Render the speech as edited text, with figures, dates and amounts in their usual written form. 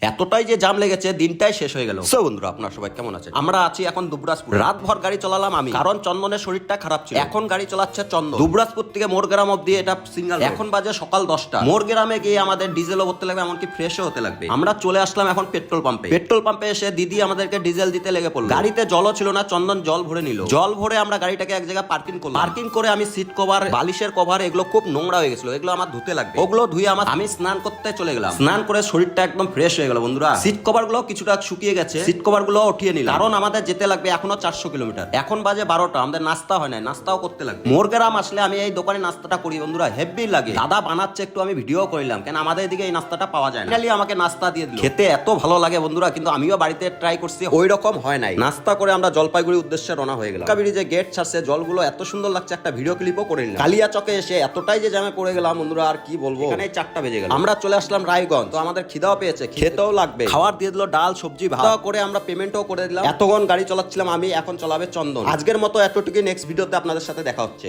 এতটাই যে জাম লেগেছে দিনটাই শেষ হয়ে গেল। সো বন্ধুরা, আপনারা সবাই কেমন আছেন? আমরা আছি এখন দুবরাজপুর। রাত ভর গাড়ি চালালাম আমি, কারণ চন্দনের শরীরটা খারাপ ছিল। এখন গাড়ি চালাচ্ছে চন্দন। দুবরাজপুর থেকে মোরগ্রাম অব্দি এটা সিঙ্গেল। এখন বাজে সকাল 10টা। মোরগ্রামে গিয়ে আমাদের ডিজেলও ভরতে লাগবে, এমনকি ফ্রেশও হতে লাগবে। আমরা চলে আসলাম এখন পেট্রোল পাম্পে। পেট্রোল পাম্পে এসে দিদি আমাদেরকে ডিজেল দিতে লেগে পড়লো। গাড়িতে জলও ছিল না, চন্দন জল ভরে নিল। জল ভরে আমরা গাড়িটাকে এক জায়গায় পার্কিং করলাম। পার্কিং করে আমি সিট কভার, বালিশের কভার, এগুলো খুব নোংরা হয়ে গেছিল, এগুলো আমার ধুতে লাগবে। ওগুলো ধুয়ে আমি স্নান করতে চলে গেলাম। স্নান করে শরীরটা একদম ফ্রেশ হয়ে গেল বন্ধুরা। সিট কভার গুলো কিছুটা শুকিয়ে গেছে, সিট কভার গুলো উঠিয়ে নিলাম, কারণ আমাদের যেতে লাগবে এখনো 400 কিলোমিটার। এখন বাজে 12টা, আমাদের নাস্তা হয় নাই, নাস্তাও করতে লাগবে। মোরগ্রাম আসলে আমি এই দোকানে নাস্তাটা করি বন্ধুরা, হেভি লাগে। দাদা বানাচ্ছে, একটু আমি ভিডিও করিলাম, কেন আমাদের এদিকে এই নাস্তাটা পাওয়া যায় না। ফাইনালি আমাকে নাস্তা দিয়ে দিল, খেতে এত ভালো লাগে বন্ধুরা, কিন্তু আমিও বাড়িতে ট্রাই করছি, ওই রকম হয় নাই। নাস্তা করে আমরা জলপাইগুড়ির উদ্দেশ্যে রওনা হয়ে গেলাম। কাবিরি যে গেট ছাড়ছে, জলগুলো এত সুন্দর লাগছে, একটা ভিডিও ক্লিপও করে নিলাম। কালিয়া চকে এসে এতটাই যে জ্যামে পড়ে গেলাম বন্ধুরা, আর কি বলবো, এখানে 4টা বেজে গেল। আমরা চলে আসলাম রায়গঞ্জ। তো আমাদের খিদাও পেয়েছে, খেতেও লাগবে। খাবার দিয়ে দিল ডাল সবজি ভাত করে, আমরা পেমেন্টও করে দিলাম। এতক্ষণ গাড়ি চালাচ্ছিলাম আমি, এখন চালাবে চন্দন। আজকের মতো এতটুকু, নেক্সট ভিডিওতে আপনাদের সাথে দেখা হচ্ছে।